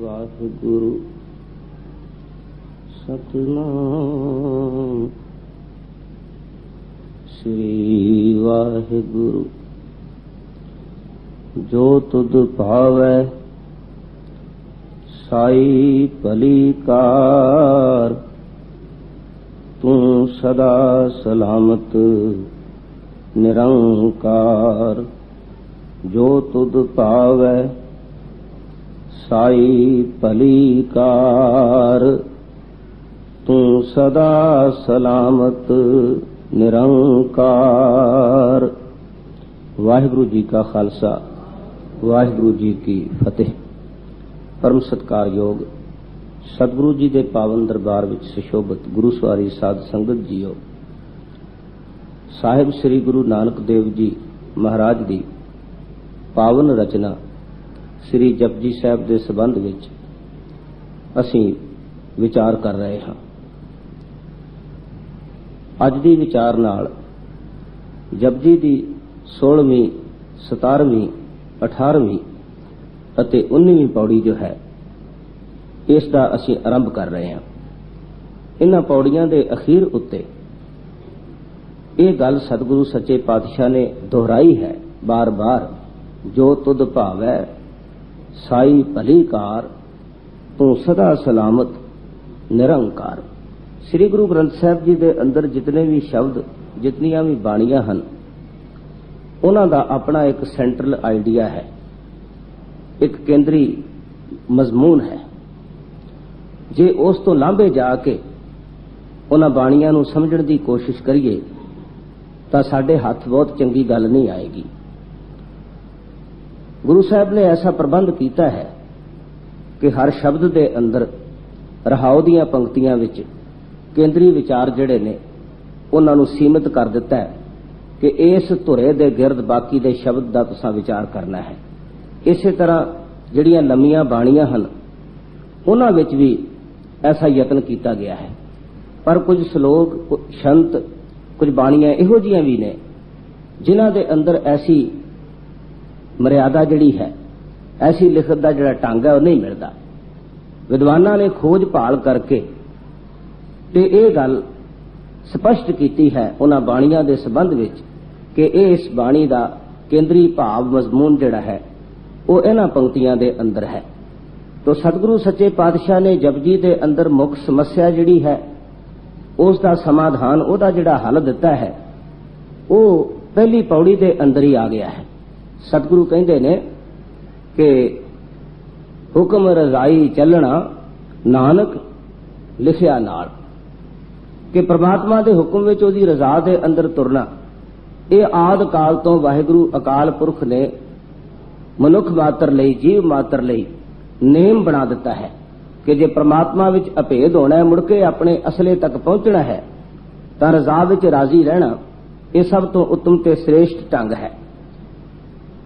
वाहिगुरु सतनाम श्री वाहिगुरु। जो तुद भावै साई भली कार, तू सदा सलामत निरंकार। जो तुद भावै साई भली कार, तू सदा सलामत निरंकार। वाहिगुरु जी का खालसा, वाहिगुरु जी की फतेह। परम सत्कारयोग सतगुरु जी के पावन दरबार विच सुशोभित गुरु सवारी साध संगत जीओ, साहिब श्री गुरु नानक देव जी महाराज दी पावन रचना श्री जपजी साहब के संबंध विच असीं विचार कर रहे हाँ। अज दी विचार नाल जपजी दी 16वीं 17वीं 18वीं अते 19वीं पौड़ी जो है इसका असीं आरंभ कर रहे हैं। इन्हां पौड़ियां दे अखीर उत्ते ये गल सतगुरु सच्चे पातशाह ने दोहराई है बार बार। जो तुद भावै साई भली कार, तू सदा सलामत निरंकार। श्री गुरु ग्रंथ साहब जी के अंदर जितने भी शब्द जितनियां भी बाणियां हैं उन्हां दा अपना एक सेंट्रल आइडिया है, एक केंद्री मजमून है। जे उस तो लांभे जाके उन्हां बाणियां नूं समझण दी कोशिश करिए तां साडे हथ बहुत चंगी गल नहीं आएगी। गुरु साहब ने ऐसा प्रबंध किया है कि हर शब्द के अंदर रहाओ दियां पंक्तियां विच केंद्री विचार जिहड़े ने उन्हां नूं सीमित कर दिता है कि इस धुरे दे गिरद बाकी दे शब्द दा तुसां विचार करना है। इसे तरह जिहड़ियां लंमियां बाणियां हन उन्हां विच भी ऐसा यतन किया गया है, पर कुछ श्लोक छंत कुछ बाणियां इहो जिहियां भी ने जिन्हां दे अंदर ऐसी मर्यादा जिहड़ी है, ऐसी लिखत दा जिहड़ा ढंग है वो नहीं मिलता। विद्वानां ने खोज भाल करके ते इह गल स्पष्ट की है उन्हां बाणियां दे संबंध विच कि इस बाणी दा केंद्री भाव मजमून जिहड़ा है वो इन्हां पंक्तियां दे अंदर है। तो सतगुरु सच्चे पातशाह ने जपजी दे अंदर मुख समस्या जिहड़ी है उसका समाधान उहदा जिहड़ा हल दिता है वो पहली पौड़ी दे अंदर ही आ गया है। सतगुरु कहते ने कि हुक्म रजाई चलना नानक लिखिया नाल, कि परमात्मा के हुक्म विच उहदी रजा दे अंदर तुरना ये आद काल तो वाहिगुरु अकाल पुरख ने मनुख मात्र लई जीव मात्र लई नेम बना दिता है कि जे परमात्मा विच अभेद होना है, मुड़के अपने असले तक पहुंचना है, तां रजा विच राजी रहना ये सब तो उत्तम ते श्रेष्ठ ढंग है।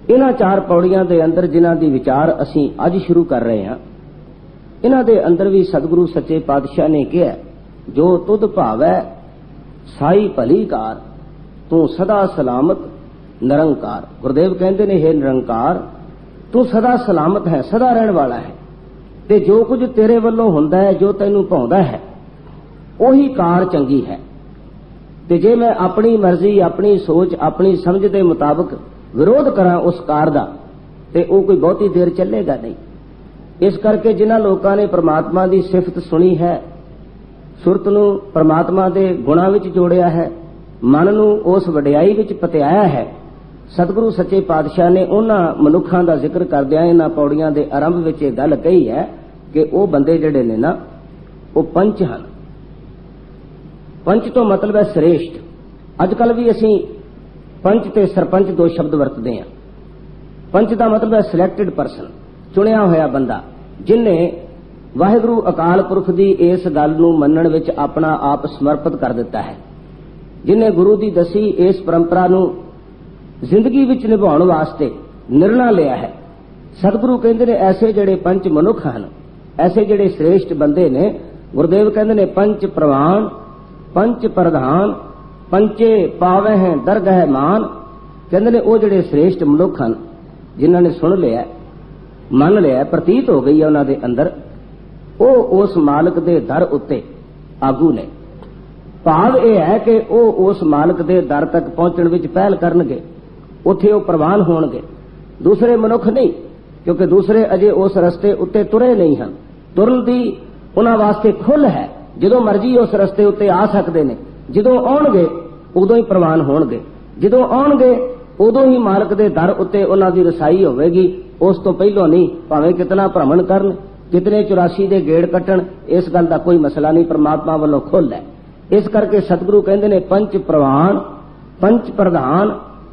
इन्हां 4 पौड़ियां दे अंदर जिन्हां दी विचार असीं अज शुरू कर रहे हैं, इन्हां दे अंदर भी सतगुरु सच्चे पातशाह ने कहा जो तुद भावै साई भली कार, तू सदा सलामत निरंकार। गुरुदेव कहते ने हे निरंकार तू सदा सलामत है, सदा रहने वाला है, ते जो कुछ तेरे वल्लों हुंदा है जो तैनूं भाउंदा है उही कार चंगी है। ते जे मैं अपनी मर्जी अपनी सोच अपनी समझ के मुताबिक विरोध करा उस कार दा ते वो कोई बहुती देर चलेगा नहीं। इस करके जिन्हां लोकां ने परमात्मा की सिफत सुनी है, सुरत नूं परमात्मा के गुणां विच जोड़िया है, मन नूं उस वडियाई विच पतिआया है, सतगुरु सच्चे पातशाह ने उन्हां मनुखां दा जिक्र करदिआं इन्हां पौड़ियां दे आरंभ विच इह गल कही है कि वो बंदे जिहड़े ने ना वो पंच हन। पंच तो मतलब है श्रेष्ठ। अजकल भी असीं पंच ते सरपंच 2 शब्द वरतते हैं। पंच का मतलब है सिलेक्टेड परसन, चुनिया होया बंदा जिन्हें वाहिगुरु अकाल पुरख की इस गल नूं मनण विच अपना आप समर्पित कर दिता है, जिन्हें गुरु की दसी इस परंपरा नूं जिंदगी विच निभाउण वास्ते निर्णय लिया है। सतगुरु कहते ने ऐसे जिहड़े पंच मनुख हैं, ऐसे जिहड़े श्रेष्ठ बंदे ने, गुरुदेव कहते ने पंच प्रवान पंच प्रधान पंचे पावे हैं दरगह मान। कहते ने वो जिहड़े श्रेष्ठ मनुख हैं जिन्हां ने सुन लिया मन लिया प्रतीत हो गई है उन्हां दे अंदर, वो उस मालिक दे दर उत्ते आगू ने। भाव यह है कि वो उस मालिक दे दर तक पहुंचण विच पहल करनगे, उत्थे वो प्रवान होणगे। दूसरे मनुख नहीं, क्योंकि दूसरे अजे उस रस्ते उत्ते तुरे नहीं हैं। तुरन दी उन्हां वास्ते खुल है, जदों मर्जी उस रस्ते उत्ते आ सकते ने। जदों आउणगे उदों ही प्रवान होणगे, जदों आउणगे उदों ही मालिक दे दर उत्ते उन्हां दी रसाई होवेगी। उस तो पहलों नहीं, भावें कितना भ्रमण करन, कितने 84 दे गेड़ कट्टण, इस गल दा कोई मसला नहीं, परमात्मा वालों खुल है। इस करके सतगुरु कहंदे ने पंच प्रवान पंच प्रधान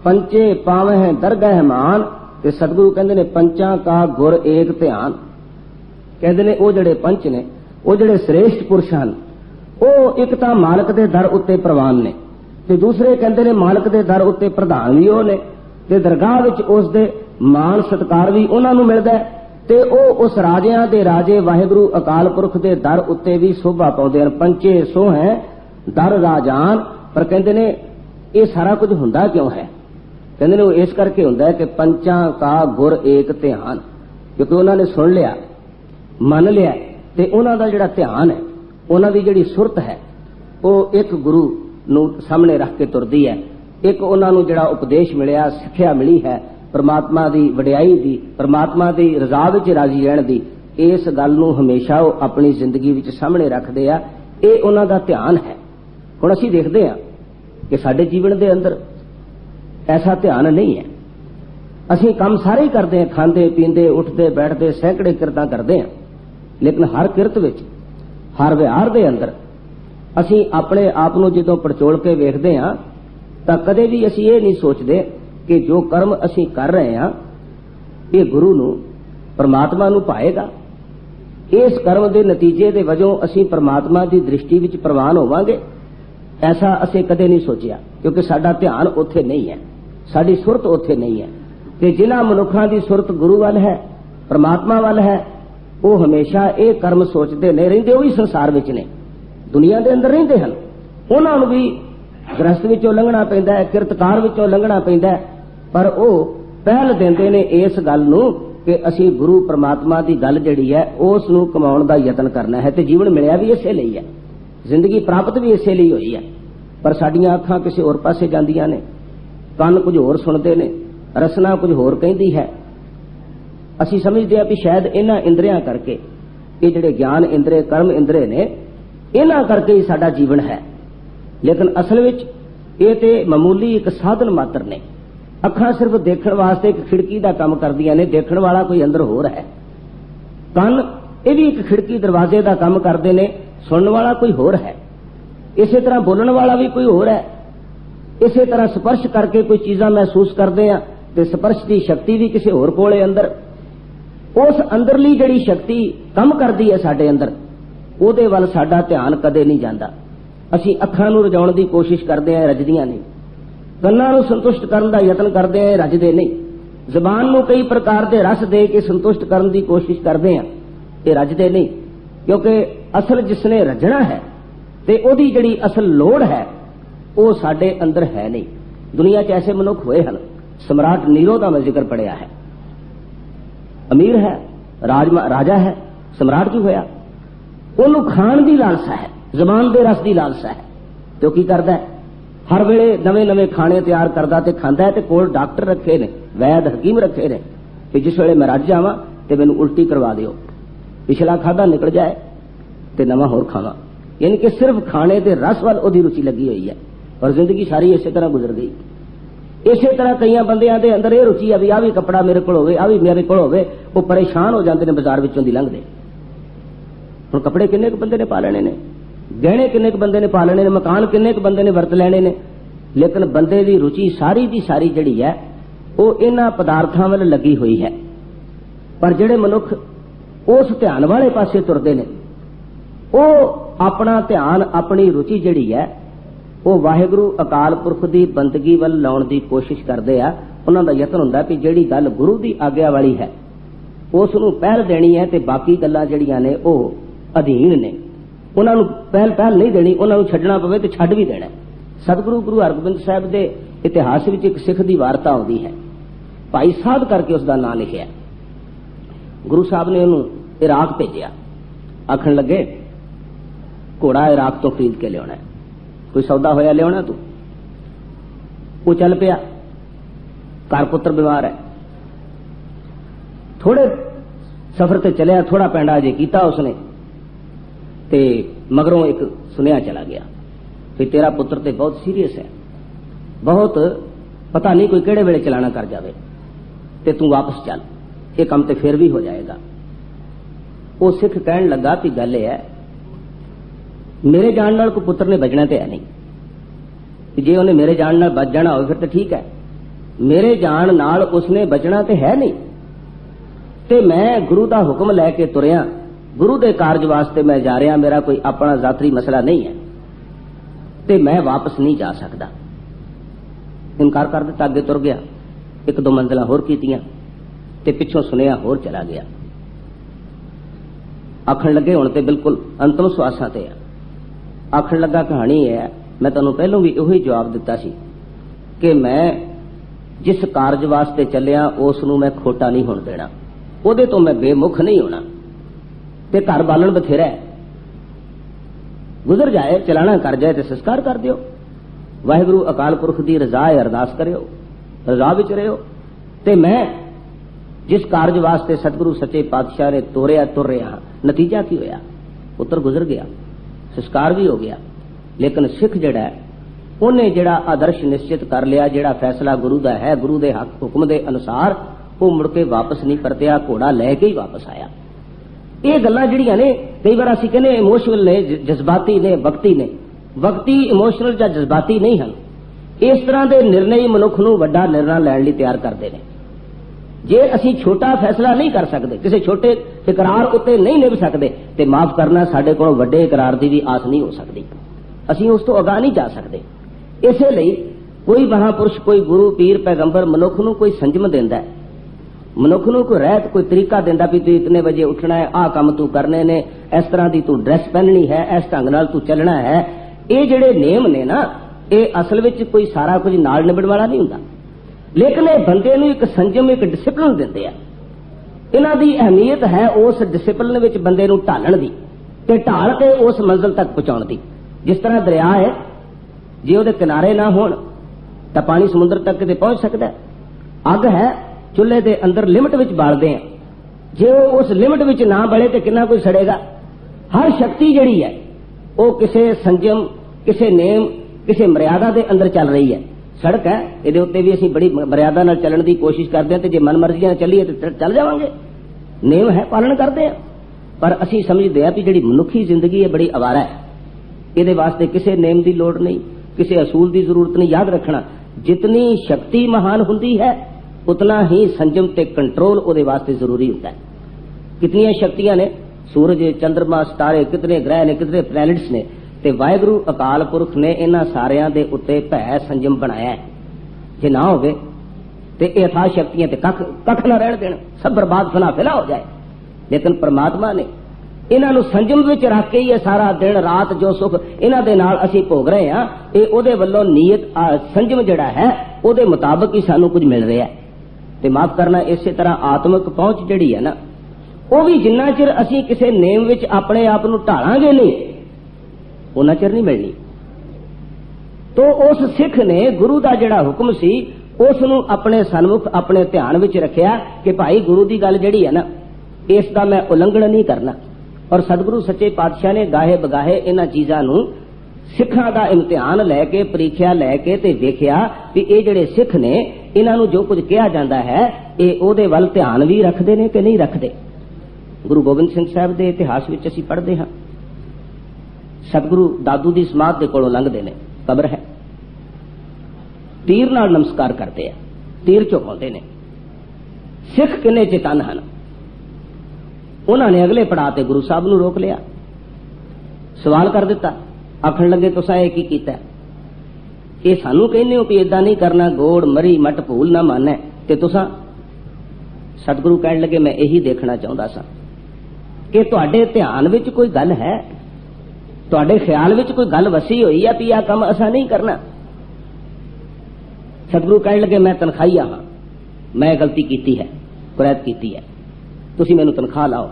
पंचे पावे हैं दरगह मान। ते सतगुरु कहंदे ने पंचां का गुर एक ध्यान। कहंदे ने वो जिहड़े पंच ने, वो जिहड़े श्रेष्ठ पुरुष हैं, वो एक तां मालिक दे दर उत्ते प्रवान ने, ते दूसरे कहंदे ने मालिक दे दर उत्ते प्रधान भी वो ने, ते दरगाह विच उस दे मान सत्कार भी उन्हां नूं मिलदा है, ते ओ उस राजियां दे राजे वाहिगुरु अकाल पुरख दे दर उत्ते भी शोभा पाउंदे हन। पंचे सो हैं दर राजान। पर कहंदे ने ये सारा कुछ हुंदा क्यों है? कहंदे ने वो इस करके हुंदा है कि पंचां का गुर एक ध्यान, क्योंकि उन्हां ने सुन लिया मन लिया, ते उन्हां दा जिहड़ा ध्यान है, उन्हां दी जिहड़ी सुरत है, वो एक गुरु नूं सामने रख के तुरदी है। एक उन्हां नूं जिहड़ा उपदेश मिलिया, सिੱਖਿਆ मिली है परमात्मा दी वडियाई दी, परमात्मा दी रज़ा विच राजी रहण दी, इस गल नूं हमेशा वो अपनी जिंदगी विच सामने रखदे आ। ये उन्हां दा ध्यान है। हुण असीं देखदे हां कि साडे जीवन दे अंदर ऐसा ध्यान नहीं है। असीं काम सारे ही करते हैं, खांदे पींदे उठते बैठते सैकड़े किरतां करते हैं, लेकिन हर किरत विच हर विहार दे अंदर असीं अपने आप नूं जदों पड़चोल के वेखदे हां तां कदे भी असीं ये नहीं सोचते कि जो कर्म असीं कर रहे हां ये गुरु नूं परमात्मा नूं भाएगा। इस कर्म के नतीजे के वजों असीं परमात्मा की दृष्टि विच प्रवान होवांगे, ऐसा असीं कदे नहीं सोचिया, क्योंकि साडा ध्यान उत्थे नहीं है, साडी सुरत उत्थे नहीं है। ते जिन्हां मनुखां दी सुरत गुरु वाल है, परमात्मा वाल है, वो हमेशा ये कर्म सोचते नहीं रहिंदे। वो भी संसार विच ने, दुनिया के अंदर रहिंदे हन, उन्हां नूं भी गृहस्थ विचों लंघना पैंदा है, किरतकार विचों लंघना पैंदा है, पर वो पहल देंदे ने इस गल नूं कि असीं गुरु परमात्मा की गल जिहड़ी है उस नूं कमाउण दा यतन करना है। ते जीवन मिलिया भी इसे लई है, जिंदगी प्राप्त भी इसे लई होई है, पर साडियां अखां किसी होर पासे जांदियां ने, ਕੰਨ कुछ होर सुनते ने, रसना कुछ होर कहिंदी है। असीं समझदे हां कि शायद इन्हां इंद्रियां करके, ये जिहड़े ज्ञान इंद्रे कर्म इंद्रे ने, इन्हां करके ही साडा जीवन है, लेकिन असल विच ये ते मामूली एक साधन मात्र ने। अखां सिर्फ देखण वास्ते एक खिड़की का काम करदियां ने, देखण वाला कोई अंदर होर है। ਕੰਨ ये भी एक खिड़की दरवाजे का काम करते ने, सुनने वाला कोई होर है। इसे तरह बोलने वाला भी कोई होर है। इसे तरह स्पर्श करके कोई चीज़ां महसूस करते हैं तो स्पर्श की शक्ति भी किसी होर कोले अंदर, उस अंदरली जिहड़ी शक्ति काम करती है साडे अंदर, उहदे वल साडा ध्यान कदे नहीं जाता। असीं अखां नूं रजाउण दी कोशिश करते हैं, रजदियां नहीं। ਕੰਨਾਂ ਨੂੰ संतुष्ट करने का यतन करते हैं, रजदे नहीं। ਜ਼ਬਾਨ ਨੂੰ कई प्रकार के रस दे के संतुष्ट करने की कोशिश करते हैं, ये रजदे नहीं। क्योंकि असल जिसने रजना है ते ओदी जिहड़ी असल लोड़ है वो साडे अंदर है नहीं। दुनिया च ऐसे मनुख हुए हैं, सम्राट नीरो का मैं जिक्र पढ़िया है, अमीर है, राजा है, सम्राट क्यों होया? उन्होंने खाण की लालसा है, जबान के रस की लालसा है, तो की करता है? हर वेले नवे नवे खाने तैयार करता ते खांदा है, ते कोल डॉक्टर रखे ने, वैद हकीम रखे ने कि जिस वेले मैं रज जावां ते मैनूं उल्टी करवा दिओ, पिछला खाधा निकल जाए ते नवा होर खावां। यानी कि सिर्फ खाने के रस वाल ओदी रुचि लगी हुई है और जिंदगी सारी इसे तरह गुजर गई। इसे तरह कई बंदियां दे अंदर यह रुचि है भी आ भी कपड़ा मेरे को होवे, आ भी मेरे को होवे, वो परेशान हो जाते हैं बाजार विचों दी लंघदे। हुण कपड़े किन्ने क बंदे ने पा लेने ने, गहने किन्ने क बंदे ने पा लेने ने, मकान किन्ने क बंदे ने वरत लेने ने, लेकिन बंदे दी रुचि सारी दी सारी जिहड़ी है वो इन्हां पदार्थां वल लगी हुई है। पर जिहड़े मनुख उस ध्यान वाले पासे तुरदे ने, वो अपना ध्यान अपनी रुचि जिहड़ी है वो वाहिगुरू अकाल पुरख की बंदगी वल लाउण की कोशिश करते आ। उन्हां दा यतन हुंदा कि जिहड़ी गल गुरु की आग्या वाली है उस नूं पहल देनी है, ते बाकी गल्लां जिहड़ियां ने वो अधीन ने, उन्हां नूं पहल नहीं देनी, उन्हां नूं छड्डना पवे ते छड्ड भी देना। सतगुरु गुरु हरगोबिंद साहब के इतिहास में एक सिख की वार्ता आती है। भाई साध करके उसका नाम लिखिया। गुरु साहब ने उन्होंने इराक भेजा, आखन लगे घोड़ा इराक तो खरीद के लिया, कोई सौदा होया लिया तू। वो चल पिया, घर पुत्र बीमार है, थोड़े सफर से चलिया, थोड़ा पैंडा अजे किया उसने, ते मगरों एक सुनिया चला गया कि तेरा पुत्र तो बहुत सीरियस है, बहुत पता नहीं कोई केड़े वेले चलाना कर जावे, ते तू वापस चल, ये काम तो फिर भी हो जाएगा। वो सिख कहन लगा कि गल है मेरे जान नाल कोई पुत्र ने बचना तो है नहीं, जे उन्हें मेरे जान नाल बच जाना हो फिर तो ठीक है, मेरे जान नाल उसने बचना तो है नहीं, ते मैं गुरु का हुक्म लैके तुरया, गुरु के कारज वास्ते मैं जा रहा, मेरा कोई अपना जातरी मसला नहीं है, ते मैं वापस नहीं जा सकता। इनकार कर दिता, अगे तुर गया, एक दो मंजिल होर कीतियां ते पिछों सुनिया होर चला गया। आखन लगे हुण ते बिल्कुल अंतिम श्वासां ते है। आखन लगा कहानी है, मैं तुहानूं पहलों भी उही जवाब दिता सी कि मैं जिस कारज वास्ते चलिया उस नूं मैं खोटा नहीं होण देना, ਉਹਦੇ ਤੋਂ मैं बेमुख नहीं होना, ते घर बालन बथेरा है, गुजर जाए चलाना कर जाए तो संस्कार कर दियो, वाहिगुरु अकाल पुरख की रजा है अरदास करियो, रजा विच रहियो। ते मैं जिस कारज वास्ते सतगुरु सच्चे पातशाह ने तुर रहा, नतीजा की होया, पुत्र गुजर गया, संस्कार भी हो गया। लेकिन सिख जिहड़ा है उन्हें जिहड़ा आदर्श निश्चित कर लिया, जिहड़ा फैसला गुरु का है, गुरु के हक हुक्म के अनुसार वो मुड़ के वापस नहीं परतिया, घोड़ा लैके ही वापस आया। ये गल्लां जिहड़ियां ने कई बार असीं कहने इमोशनल ने, जज्बाती ने, वक्ती इमोशनल या जज्बाती नहीं हैं। इस तरह के निर्णय मनुख नूं वड्डा निर्णय लैण लई तैयार करते हैं। जे असीं छोटा फैसला नहीं कर सकते, किसी छोटे इकरार उत्ते नहीं निभ सकते, तो माफ करना साडे कोल वड्डे इकरार की भी आस नहीं हो सकती, असीं उस तो अगाह नहीं जा सकते। इसे लई कोई महापुरुष, कोई गुरु पीर पैगंबर मनुख नूं कोई संजम दिंदा है, मनुख नूं कोई रहत, कोई तरीका दिंदा भी तू इतने बजे उठना है, आ काम तू करने ने, इस तरह की तू ड्रैस पहननी है, इस ढंग नाल तू चलना है। ये जिहड़े नेम ने ना, ये असल विच कोई सारा कुछ नाल निभण वाला नहीं हुंदा, लेकिन ये बंदे नूं एक संजम, एक डिसिपलिन दिंदे आ। इन्हां दी अहमियत है उस डिसिपलिन विच बंदे नूं ढालण दी ते ढाल के उस मंजिल तक पहुंचाउण दी। जिस तरह दरिया है, जे उहदे किनारे ना होण तां पानी समुद्र तक किते पहुंच सकदा है। अग है, चुल्हे के अंदर लिमिट विच बालदे हैं, जे उस लिमिट विच ना बले तो कितना कोई सड़ेगा। हर शक्ति जिहड़ी है वो किसी संजम, किसी नेम, किसी मर्यादा के अंदर चल रही है। सड़क है, ये उत्ते भी असीं बड़ी मर्यादा नाल चलण की कोशिश करते हैं, तो जे मन मर्जी नाल चलीए तो चल जावांगे। नेम है, पालन करते हैं, पर असीं समझते हैं कि जिहड़ी मनुखी जिंदगी है बड़ी अवारा है, ये वास्ते किसी नेम की लोड़ नहीं, किसी असूल की जरूरत नहीं। याद रखना, जितनी शक्ति महान हुंदी है उतना ही संजम ते कंट्रोल उहदे वास्ते जरूरी होता है। कितनी शक्तियां ने, सूरज, चंद्रमा, सितारे, कितने ग्रह ने, कितने प्लैनेट्स ने, ते वाहिगुरु अकाल पुरख ने इन्हां सारियां दे उत्ते भै संजम बनाया है। जे ना होवे ते ये अथाह शक्तियां ते कख ना रहण देण, सब बर्बाद फना हो जाए। लेकिन परमात्मा ने इन्हां नूं संजम विच रख के ही सारा दिन रात जो सुख इन्हां दे नाल असीं भोग रहे हां, ये उहदे वल्लों नीयत संजम जिहड़ा है उहदे मुताबिक ही सानूं कुछ मिल रहा है। ते माफ करना, इसे तरह आत्मिक पहुंच जिहड़ी है ना, वो भी जिन्ना चिर असीं किसी नेम विच अपने आप नूं ढालांगे नहीं, उन्ना चिर नहीं मिलनी। तो उस सिख ने गुरु का जिहड़ा हुक्म सी उस नूं अपने सन्मुख, अपने ध्यान विच रखिया कि भाई गुरु की गल जिहड़ी है ना, इसका मैं उलंघन नहीं करना। और सतगुरु सच्चे पातशाह ने गाहे बगाहे इन्हां चीज़ां नूं सिखां दा इम्तिहान लैके, परीक्षा लैके ते वेखिया कि ये जिहड़े सिख ने इन्हां नूं जो कुछ कहा जाता है ये उहदे वल ध्यान भी रखते ने कि नहीं रखते। गुरु गोबिंद सिंह साहब के इतिहास में असीं पढ़ते हाँ, सतगुरु दादू की समाध के कोलों लंघदे ने, कब्र है, तीर नाल नमस्कार करते हैं, तीर झुकाउंदे ने। सिख किन्ने चेतन हैं, उन्होंने अगले पड़ाव ते गुरु साहब नूं रोक लिया, सवाल कर दिता, आखण लगे तुसां ये की कीता, ये सानू कहने हो कि इदां नहीं करना, गोड़ मरी मट भूल ना मानना, ते तुसां। सतगुरु कहण लगे मैं यही देखना चाहता सा कि तुहाडे ध्यान विच कोई गल है, तुहाडे ख्याल विच कोई गल वसी हुई है भी आ काम असां नहीं करना। सतगुरु कहने लगे मैं तनखाही हाँ, मैं गलती की है, कुरैत की है, तुसी मैनू तनख्वाह लाओ।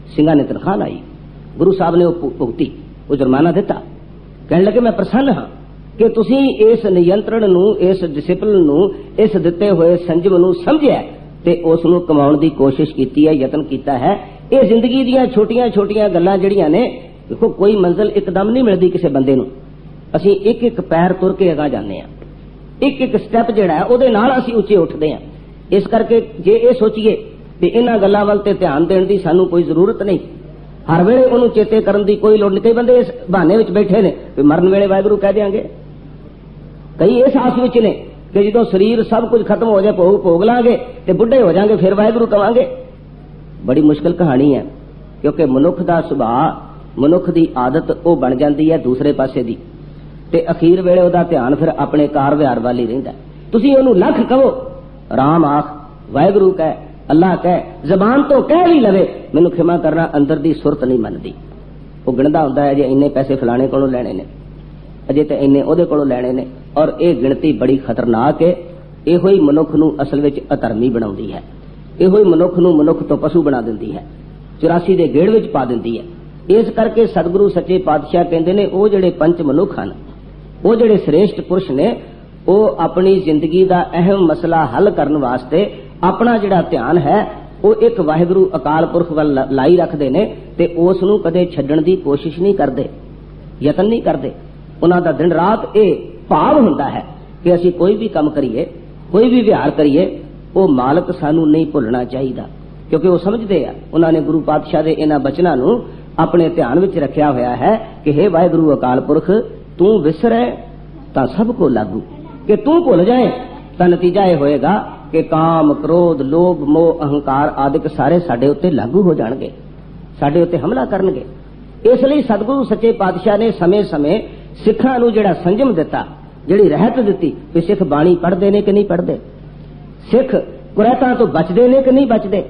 सिंघा ने तनख्वाह लाई, गुरु साहब ने वो भुगती, वो जुर्माना दिता। कहने लगे मैं प्रसन्न हाँ कि तुसी इस नियंत्रण नू, इस डिसिपलिन नू, इस दिते हुए संजम नू समझिया ते उस नू कमाउण दी कोशिश की है, यतन किया है। ये जिंदगी दीयां छोटियां छोटियां गल्लां जिहड़ियां ने, देखो कोई मंजिल एकदम नहीं मिलती किसी बंदे नू, असीं एक एक पैर तुर के अगां जाने आ, एक एक स्टैप जिहड़ा है उहदे नाल असीं उत्चे उठदे आ। इस करके जे ये सोचीए कि इन्हां गल्लां वल ते ध्यान देण दी सानू कोई जरूरत नहीं, हर वेले उहनूं चेते करन दी कोई लोड़ नहीं। कई बंदे इस बहाने विच बैठे ने कि मरन वेले वाहिगुरू कह देंगे, कई इस आस विच ने कि जदों शरीर सब कुछ खत्म हो जाए, भोग लांगे ते बुढ़े हो जाएंगे, फिर वाहिगुरू कहांगे। बड़ी मुश्किल कहानी है, क्योंकि मनुख दा सुभाव, मनुख दी आदत वो बन जाती है दूसरे पासे दी, ते अखीर वेले उहदा ध्यान फिर अपने कार व्यवहार वाल ही रहिंदा। तुसीं उहनूं लख कहो, राम आख, वाहिगुरू कह, अल्लाह कह, जबान तो कह भी लवे, मैनूं खिमा करना, अंदर दी सुरत नहीं मनदी। वो गिणदा हुंदा है, जे इन्ने पैसे फलाणे कोलों लैणे ने, अजे ते इन्ने ओहदे कोलों लैणे ने, और ये गिणती बड़ी खतरनाक है। इहो ही मनुख नूं असल विच अधर्मी बनाउंदी है, इहो ही मनुख नूं मनुख तो पशु बना दिंदी है, 84 दे गेड़ विच पा दिंदी है। इस करके सतगुरु सच्चे पातशाह कहंदे ने, वो जिहड़े पंच मनुख हन, वो जिहड़े श्रेष्ठ पुरुष ने, वो अपनी जिंदगी का अहम मसला हल करने वास्ते अपना जिहड़ा ध्यान है वो एक वाहिगुरू अकाल पुरख वल लाई रखते ने, ते उस नूं कदे छड्डण दी कोशिश नहीं करते, यतन नहीं करते। उन्हां दा दिन रात ये भाव हुंदा है कि असीं कोई भी काम करिए, कोई भी व्यवहार करिए, वो मालक सानू नहीं भुलना चाहिए, क्योंकि वो समझते हैं, उन्होंने गुरु पातशाह के इन्हां बचनां नूं अपने ध्यान विच रखिया होया है कि हे वाहिगुरू अकाल पुरख, तू विसरे तां सब को लागू, कि तू भुल जाए तां नतीजा यह होएगा कि काम, क्रोध, लोभ, मोह, अहंकार आदि सारे साडे उत्ते लागू हो जाणगे, साडे उत्ते हमला करनगे। इसलिए सतगुरु सच्चे पातशाह ने समय समय सिखां नूं जिहड़ा संजम दिता, जिहड़ी रहत दिती कि सिख बाणी पढ़दे ने कि नहीं पढ़दे, सिख कुरैतां तो बचदे ने कि नहीं बचदे,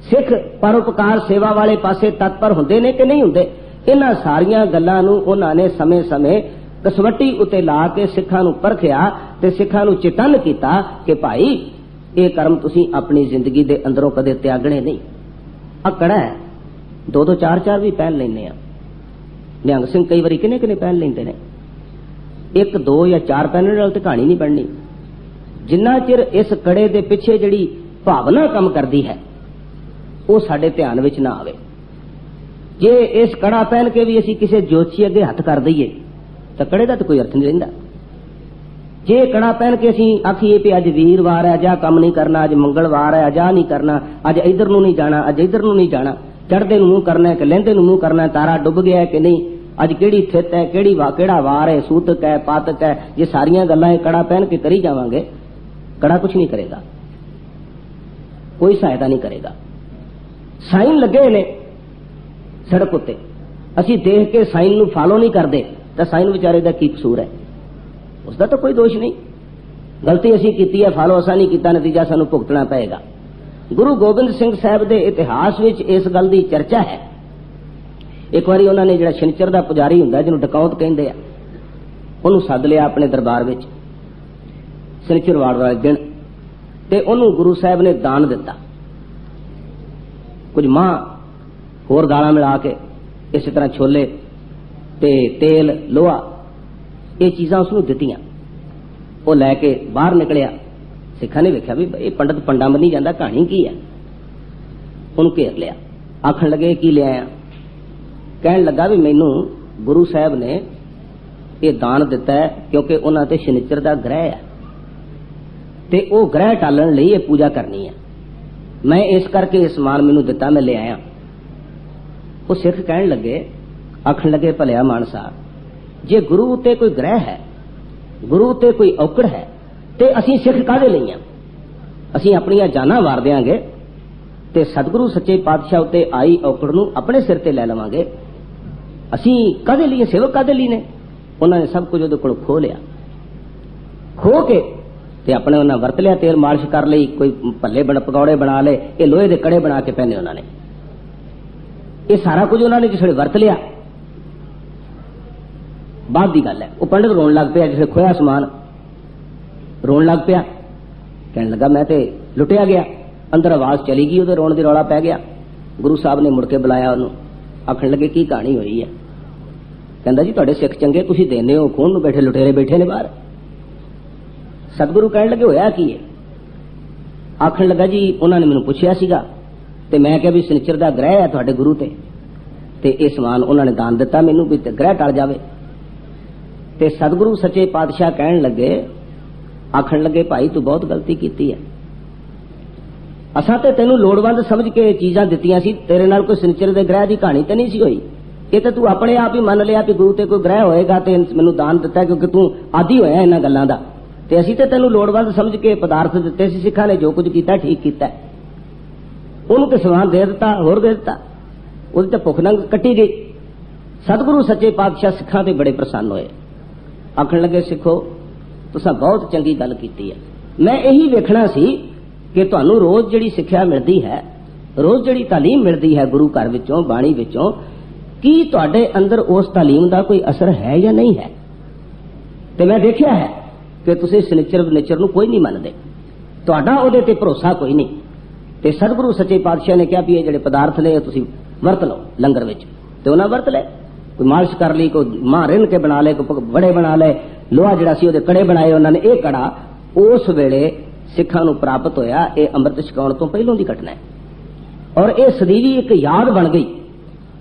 सिख परोपकार सेवा वाले पासे तत्पर हुंदे ने कि नहीं हुंदे। इन्हां सारियां गल्लां नूं उन्हां ने समय समय कसवट्टी उत्ते ला के सिखां नूं परखिया ते सिखां नूं चेतन कीता कि भाई ये कर्म तुसीं अपनी जिंदगी दे अंदरों कदे त्यागणे नहीं। आ कड़ा है, 2-2 4-4 भी पहन लैंदे आ। निहंग सिंह कई वारी किने किने पहन लैंदे ने, 1 2 या 4 पहनण नाल ते कहानी नहीं बननी। जिन्ना चिर इस कड़े दे पिछे जिहड़ी भावना काम करदी है वो साडे ध्यान विच ना आवे। जे इस कड़ा पहन के भी असीं किसी ज्योतिषी अगे हथ कर दईए तां कड़े दा तो कोई अर्थ नहीं रहिंदा। जे कड़ा पहन के असीं आखीए कि अज वीरवार है, जा काम नहीं करना, अज मंगलवार है, जा नहीं करना, अज इधर नूं नहीं जाना, अज इधर नूं नहीं जाना, चढ़दे नूं मूंह करना है कि लਹਿੰਦੇ नूं मूंह करना है, तारा डुब गया है कि नहीं, अज किहड़ी थित है, किहड़ा वार है, सूतक है, पातक है, ये सारियां गल्लां कड़ा पहन के करी जावांगे, कड़ा कुछ नहीं करेगा, कोई सहायता नहीं करेगा। साइन लगे ने सड़क उत्ते, असीं देख के साइन नूं फॉलो नहीं करते तो साइन विचारे दा की कसूर है, उसका तो कोई दोष नहीं। गलती असीं कीती है, फॉलो असां नहीं कीता, नतीजा सानू भुगतना पएगा। गुरु गोबिंद सिंह साहब के इतिहास विच इस गल की चर्चा है। एक बारी उन्होंने जिहड़ा शनिचर का पुजारी हुंदा जिन्हों डकौत कहंदे आ, उन्होंने सद लिया अपने दरबार विच शनिचरवार वाले दिन, ते उन्होंने गुरु साहब ने दान दिता, कुछ मां होर दालां मिला के, इस तरह छोले ते तेल लोहा ये चीज़ां उसनूं दित्तियां। वो लैके बाहर निकलिया, सिखा ने वेख्या भी ये पंडित पंडा बनी जाता, कहानी की है, उन्होंने घेर लिया, आखन लगे की ले आया, कहन लगा भी मैनू गुरु साहब ने ये दान दिता है क्योंकि उन्हां ते शनिचर का ग्रह है, ते वो ग्रह टालण लई ये पूजा करनी है, मैं इस करके ये समान मैनू दिता, मैं ले आया। वो सिख कहन लगे, आखन लगे भलिया मानसा, जे गुरु उत्ते कोई ग्रह है, गुरु उत्ते कोई औकड़ है, ते असीं सिख काहदे लई आ? असीं अपनियां जानां वार देंगे ते सतगुरु सच्चे पातशाह उत्ते आई औकड़ नूं अपने सिर ते लै लवांगे। असीं काहदे लई, सेवक काहदे लई ने? उन्होंने सब कुछ उहदे कोलों खो लिया, खो के ते अपने उन्हें वरत लिया, तेल मालिश कर लई, कोई भल्ले पकौड़े बना ले, ये लोहे के कड़े बना के पहने उन्होंने, ये सारा कुछ उन्होंने जिस वे वरत लिया। बाद की गल है। वो पंडित रोन लग पिया, जिसे खोया समान रोन लग पिया, कहने लगा मैं तो लुटिया गया। अंदर आवाज चली गई, ਉਹਦੇ रोन की रौला पै गया। गुरु साहब ने मुड़ के बुलाया ਉਹਨੂੰ, आखन लगे की कहानी हुई है। कहता जी तुहाडे सिख चंगे, तुसी देने हो खून नूं, बैठे लुटेरे बैठे ने बाहर। सतगुरु कहने लगे होया की है। आखन लगा जी उन्होंने मैनूं पुछया सीगा ते मैं कहा भी सनिचर दा ग्रह है तुहाडे गुरु ते ये समान उन्होंने दान दिता मैनूं भी ग्रह टल जावे। ते सतगुरु सच्चे पातशाह कहन लगे, आखन लगे भाई तू बहुत गलती की है। असां ते तैनूं लोड़वंद समझ के चीज़ां दित्तियां सी, तेरे नाल कोई सनिचर दे ग्रह की कहानी तो नहीं सी होई। ये तो तू अपने आप ही मन लिया कि गुरु ते कोई ग्रह होएगा ते मैनूं दान दिता क्योंकि तू आदी होया इन्हां गल्लां दा। ते असीं ते तैनूं लोड़वंद समझ के पदार्थ दिते सी। सिखां ने जो कुछ कीता ठीक कीता, उहनूं ते समान दे दिता, होर दे दिता, ਉਹਦੀ ਤੇ ਭੁੱਖ ਨੰਗ ਕੱਟੀ गई। सतगुरु सच्चे पातशाह सिखां ते बड़े प्रसन्न होए। आखण लगे सिखो तुसां बहुत चंगी गल कीती है। मैं यही वेखना सी कि तुहानूं रोज जिहड़ी सिक्ख्या मिलदी है, रोज जिहड़ी तालीम मिलदी है गुरु घर विचों, बाणी विचों, की तुहाडे अंदर उस तालीम का कोई असर है या नहीं है। ते मैं देखिया है कि तुसीं सनिचर निचर नूं कोई नहीं मनदे, तुहाडा ਉਹਦੇ ते भरोसा कोई नहीं। ते सतगुरु सच्चे पातशाह ने कहा भी ये जिहड़े पदार्थ ने तुसीं वरत लो लंगर विच, ते उन्हां वरत ले। कोई मालिश कर ली, कोई मां रिन के बना ले, कोई बड़े बना ले, लोहा जिहड़ा सी ਉਹਦੇ कड़े बनाए उन्होंने। ये कड़ा उस वेले सिखां नूं प्राप्त होया। ये अमृत छकाउण तो पहलों की घटना है और ये सदीवी एक याद बन गई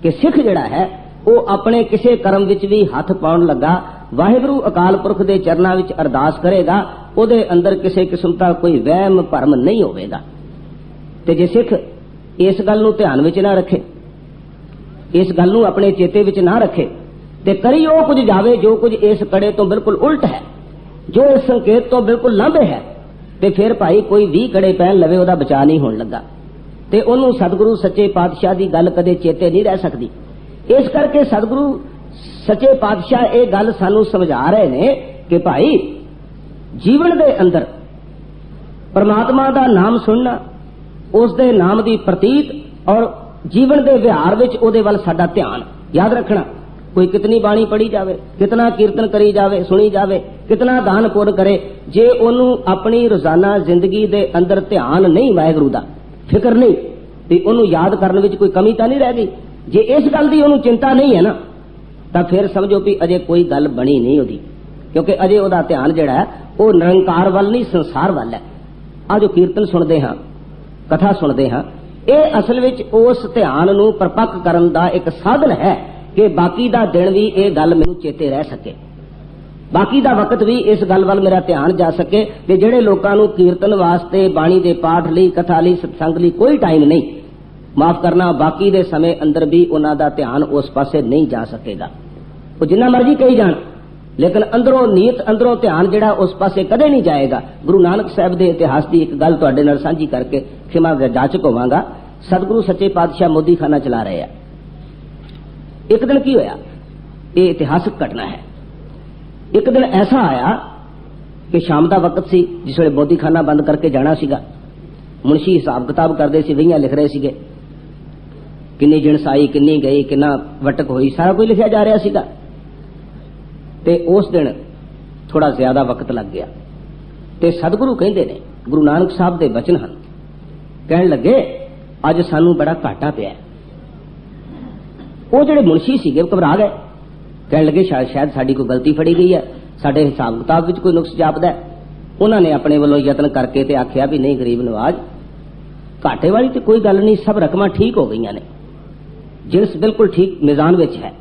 कि सिख जिहड़ा है वो अपने किसी कर्म विच भी हथ पाउण लगा वाहिगुरू अकाल पुरख दे चरनां विच अरदास करेगा, ਉਹਦੇ अंदर किसी किस्म का कोई वहम भरम नहीं होवेगा। ते जे सिख इस गल नूं ध्यान विच ना रखे, इस गल नूं अपने चेते विच ना रखे ते करी वो कुछ जावे जो कुछ इस कड़े तो बिल्कुल उल्ट है, जो इस संकेत तो बिल्कुल लांभे है, ते फिर भाई कोई 20 कड़े पहन लवे ਉਹਦਾ बचा नहीं होण लगा ते ਉਹਨੂੰ सतगुरु सच्चे पातशाह की गल कदे चेते नहीं रह सकती। इस करके सतगुरु सच्चे पातशाह ये गल सानू समझा रहे ने कि भाई जीवन दे अंदर परमात्मा का नाम सुनना, उसके नाम की प्रतीत और जीवन के व्यवहार विच उहदे वल साडा ध्यान याद रखना। कोई कितनी बाणी पढ़ी जावे, कितना कीर्तन करी जावे, सुनी जावे, कितना दान पुण्य करे, जे ओनू अपनी रोजाना जिंदगी दे अंदर ध्यान नहीं, वाहिगुरू दा फिक्र नहीं, ते ओनू याद करने विच कोई कमी तो नहीं रह गई। जे इस गल की ओनू चिंता नहीं है ना, तो फिर समझो भी अजे कोई गल बनी नहीं होती, क्योंकि अजे ओहदा ध्यान जिहड़ा है वो निरंकार वल नहीं, संसार वल है। आ जो कीर्तन सुनते हाँ, कथा सुनते हाँ, ये असल विच उस ध्यान नूं परपक्क करन दा एक साधन है कि बाकी दा दिन भी ये गल मैनूं चेते रह सके, बाकी दा वक्त भी इस गल वल मेरा ध्यान जा सके। कि जिहड़े लोकां नूं कीर्तन वास्ते, बाणी दे पाठ लई, कथा लई, सत्संग लई कोई टाइम नहीं, माफ करना बाकी दे समय अंदर भी उन्हां दा ध्यान उस पासे नहीं जा सकेगा। वो जिन्ना मर्जी कही जाण, लेकिन अंदरों नीयत, अंदरों ध्यान जिहड़ा उस पासे कदे नहीं जाएगा। गुरु नानक साहब दे इतिहास की एक गल तुहाडे नाल सांझी करके खिमा जाचक होवांगा। सतगुरु सच्चे पातशाह मोदी खाना चला रहे हैं। एक दिन की होया, ये इतिहासक घटना है। एक दिन ऐसा आया कि शाम का वक्त सी, जिस वेले मोदी खाना बंद करके जाना सीगा। मुंशी हिसाब किताब करते सी, वहियां लिख रहे सीगे, किन्नी जिणस आई, किन्नी गई, किन्ना वटक हुई, सारा कुछ लिखा जा रहा सीगा। ते उस दिन थोड़ा ज्यादा वक्त लग गया ते सतगुरु कहंदे ने, गुरु नानक साहब दे वचन हन, कहण लगे अज सानू बड़ा घाटा पिया। वो जिहड़े मुंशी सीगे घबरा गए, कहण लगे शायद साडी कोई गलती फड़ी गई है, साडे हिसाब किताब विच कोई नुक्स जापदा है। उन्होंने अपने वालों यतन करके ते आख्या भी नहीं गरीब नवाज, घाटे वाली तो कोई गल नहीं, सब रकमां ठीक हो गई ने, जिनस बिल्कुल ठीक मिजान विच है,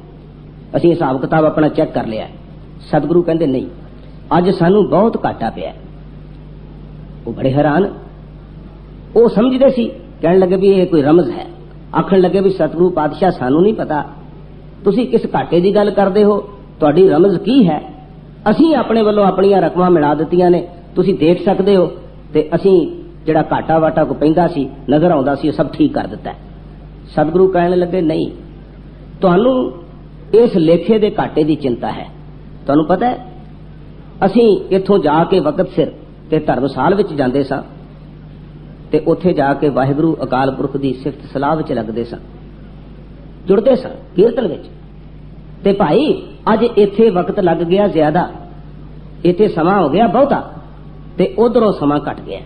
असीं हिसाब किताब अपना चेक कर लिया। सतगुरु कहंदे नहीं, अज सानू बहुत घाटा पिया। वो बड़े हैरान, वो समझदे सी, कहने लगे भी ये कोई रमज है। आखण लगे भी सतगुरु पातशाह सानू नहीं पता, तुसी किस घाटे की गल करते हो, तुहाडी रमज की है। असीं अपने वालों अपनियां रकमां मिला दित्तियां ने, तुसी देख सकते हो, ते असीं जिहड़ा घाटा वाटा को पैंदा सी, नजर आउंदा सी, सब ठीक कर दिता है। सतगुरु कहने लगे नहीं, तुहानू इस लेखे दे घाटे की चिंता है। तुहानू पता है असीं इत्थों जाके वक्त सिर ते धर्मसाल विच जांदे सां ते उत्थे जाके वाहिगुरू अकाल पुरख दी सिफत सलाह विच लगदे सां, जुड़दे सां कीर्तन विच। ते भाई अज इत्थे वक्त लग गया ज्यादा, इत्थे समा हो गया बहुता ते उधरों समा घट गया।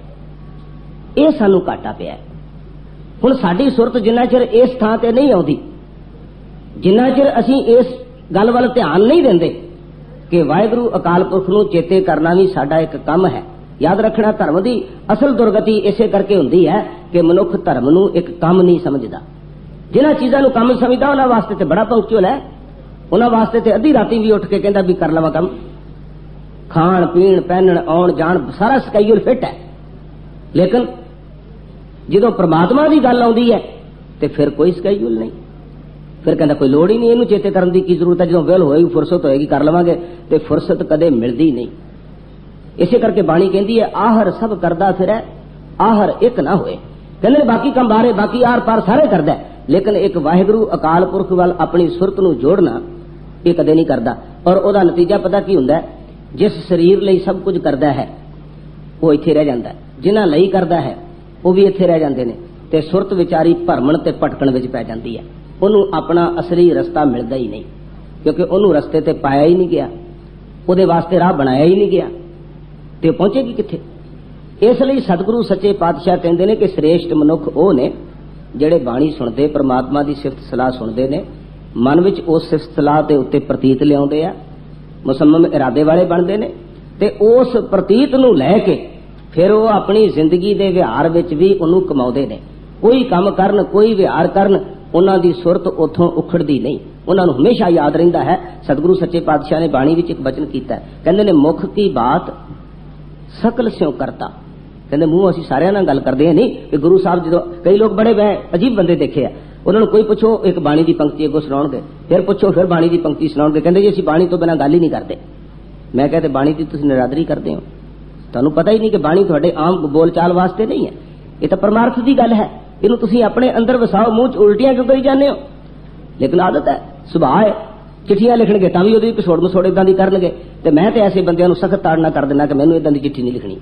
ये सानू घाटा पिया। हुण साडी सुरत जिन्ना चिर इस थां ते नहीं आउंदी, जिन्ना चिर असीं इस गल वल ध्यान नहीं देंदे कि वाहिगुरू अकाल पुरख नूं चेते करना भी साडा एक काम है। याद रखना, धर्म की असल दुर्गति इसे करके हुंदी है कि मनुख धर्म नूं एक काम नहीं समझदा। जिन्हां चीज़ां नूं काम समझदा उन्हां वास्ते ते बड़ा पंक्चुअल है, उन्हां वास्ते ते अद्धी राती भी उठ के कहंदा भी कर लवां काम। खाण पीण पहनण आउण जाण सारा स्केड्यूल फिट है। लेकिन जदों परमात्मा की गल आउंदी है तो फिर कोई स्केड्यूल नहीं, फिर कहता कोई लोड़ ही नहीं, इनू चेते करने की जरूरत है। जो वेल होएगी फुरसत होएगी कर लवांगे, तो फुरसत कदे मिलती नहीं। इसे करके बाणी कहती है आहर सब करदा फिर आहर एक ना होए। कहते बाकी काम बारे बाकी आर पार सारे करदा, लेकिन एक वाहिगुरू अकाल पुरख वाल अपनी सुरत नूं जोड़ना ये कदे नहीं करता। और ओदा नतीजा पता की हुंदा है, जिस शरीर लई सब कुछ करदा है वो इत्थे रह जांदा है, जिन्हां लई करदा है वो भी इत्थे रह जांदे ने, ते सुरत विचारी भरमण ते भटकण विच पै जांदी है। ਉਹਨੂੰ अपना असली रस्ता मिलता ही नहीं, क्योंकि ਉਹਨੂੰ रस्ते ते पाया ही नहीं गया, ਉਹਦੇ वास्ते राह बनाया ही नहीं गया, तो पहुंचेगी कित्थे। इसलिए सतगुरु सच्चे पातशाह कहते हैं कि श्रेष्ठ मनुख वो ने ਜਿਹੜੇ बाणी सुनते परमात्मा की सिफत सलाह सुनते ने, मन विच उस सिफत सलाह के उत्ते प्रतीत लियाउंदे आ, मुसम्मम इरादे वाले बनते ने, ते उस प्रतीत नूं लैके फिर वो अपनी जिंदगी के विहार विच भी उन्होंने कमाउंदे ने। कोई काम करन कोई विहार करन उन्हां दी सुरत उथों उखड़दी नहीं, उन्होंने हमेशा याद रहिंदा है। सतगुरु सच्चे पातशाह ने बाणी विच एक वचन कीता है, कहंदे ने मुख की बात सकल स्यों करता। कहंदे मूँह असीं सारियां नाल गल करदे नहीं कि गुरु साहब जो कई लोग बड़े अजीब बंदे देखे आ, उन्होंने कोई पुछो एक बाणी की पंक्ति अगों सुनाउणगे, फिर पुछो फिर बाणी की पंक्ति सुनाउणगे, कहंदे जी असीं बाणी तो बिना गल ही नहीं करते। मैं कहते बाणी की तुसीं निरादरी करते हो, तुहानूं पता ही नहीं कि बाणी तुहाडे आम बोलचाल वास्ते नहीं है, ये तो परमार्थ की गल है। इनू तुसीं अपने अंदर वसाओ, मुंह च उल्टियां क्यों करी जाने हो। लेकिन आदत है, सुभाव है, चिट्ठियां लिखणगे तां भी ओहदी कछोड़ मसोड़ इदां दी करनगे, ते मैं ते ऐसे बंदियां नूं सख्त ताड़ना कर देना कि मैनूं इदां दी चिट्ठी नहीं लिखनी।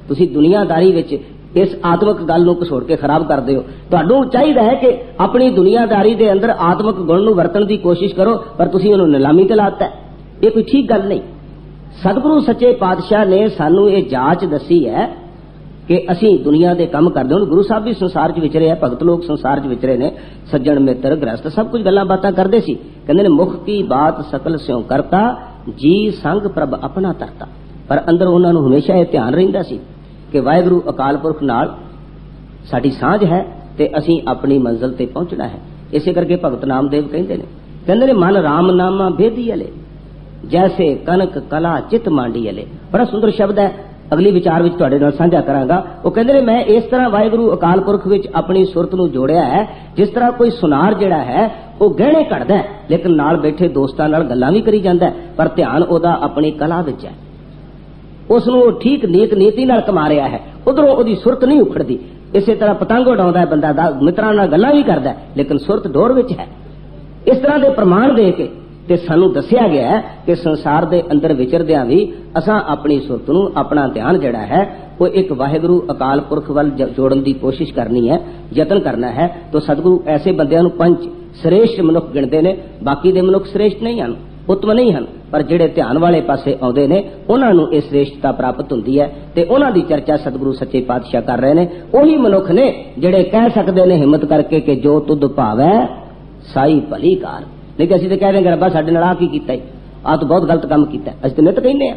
तुसीं दुनियादारी विच इस आत्मक गल नूं कछोड़ के खराब करदे हो। तुहानूं चाहीदा है कि अपनी दुनियादारी दे अंदर आत्मक गुण नूं वरतण दी कोशिश करो, पर तुसीं उहनूं नीलामी ते लाता है। ये कोई ठीक गल नहीं। सतगुरु सच्चे पातशाह ने सानूं ये जांच दसी है कि असीं दुनिया दे काम करदे हुण गुरु साहब भी संसार च विचरे है, भगत लोग संसार च विचरे ने, सज्जन मित्र गृहस्थ सब कुछ गल्लां बातां करदे सी। कहंदे ने मुख की बात सकल स्यों करता, जी संग प्रभ अपना तरता। पर अंदर उन्हां नूं हमेशा ये ध्यान रहिंदा सी कि वाहिगुरू अकाल पुरख नाल साडी सांझ है ते असीं अपनी मंजिल ते पहुंचना है। इसे करके भगत नामदेव कहंदे ने मन राम नामा भेदी अले, जैसे कनक कला चित मांडी अले। बड़ा सुंदर शब्द है, अगली विचार विच तुहाडे नाल साझा करांगा। वो कहंदे ने मैं इस तरह वाहिगुरू अकाल पुरख विच अपनी सुरत नूं जोड़िया है, जिस तरह कोई सुनार जिहड़ा है वो गहणे कढ़दा है, लेकिन नाल बैठे दोस्तां नाल गल्लां भी करी जांदा है, पर ध्यान ओहदा अपनी कला विच है। उसनूं ठीक नीत नीति नाल कमा रिहा है, उधरों ओहदी सुरत नहीं उखड़दी। इसे तरह पतंग उड़ाउंदा है बंदा, मित्रां नाल गल्लां भी करदा है, लेकिन सुरत डोर विच है। इस तरह के प्रमाण दे के ते सानू दसिया गया है कि संसार दे अंदर विचरदियां भी असां अपनी सुरत नूं अपना ध्यान जिहड़ा है वो एक वाहिगुरू अकाल पुरख वल जोड़न की कोशिश करनी है, यतन करना है। तो सतगुरु ऐसे बंदियां नूं पंच श्रेष्ठ मनुख गिणदे ने। बाकी दे मनुख श्रेष्ठ नहीं हन, उत्तम नहीं हन, पर जिहड़े ध्यान वाले पासे आउंदे ने उन्हां नूं इह श्रेष्ठता प्राप्त हुंदी है। ते उन्हां दी चर्चा सतगुरु सच्चे पातशाह कर रहे ने। ओही मनुख ने जिहड़े कह सकदे ने हिम्मत करके कि जो तुद भावै साई भली कार। नहीं असं तो कह देंगे रब्बा साडे नाल आ की कीता है, आ तो बहुत गलत काम किया, असं तो नित कहने।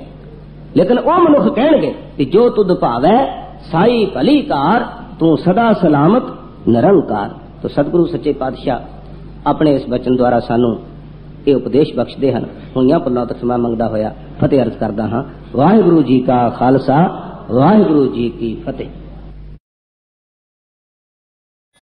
लेकिन वह मनुख कहणगे कि जो तुद भावै साई भली कार, तू सदा सलामत निरंकार। तो सतगुरु सच्चे पातशाह अपने इस वचन द्वारा सानू ये उपदेश बख्शते हैं। हुइयां पुल्लां तक समा मंगदा होया फतेह अर्ज करदा हां। वाहिगुरू जी का खालसा, वाहिगुरू जी की फतेह।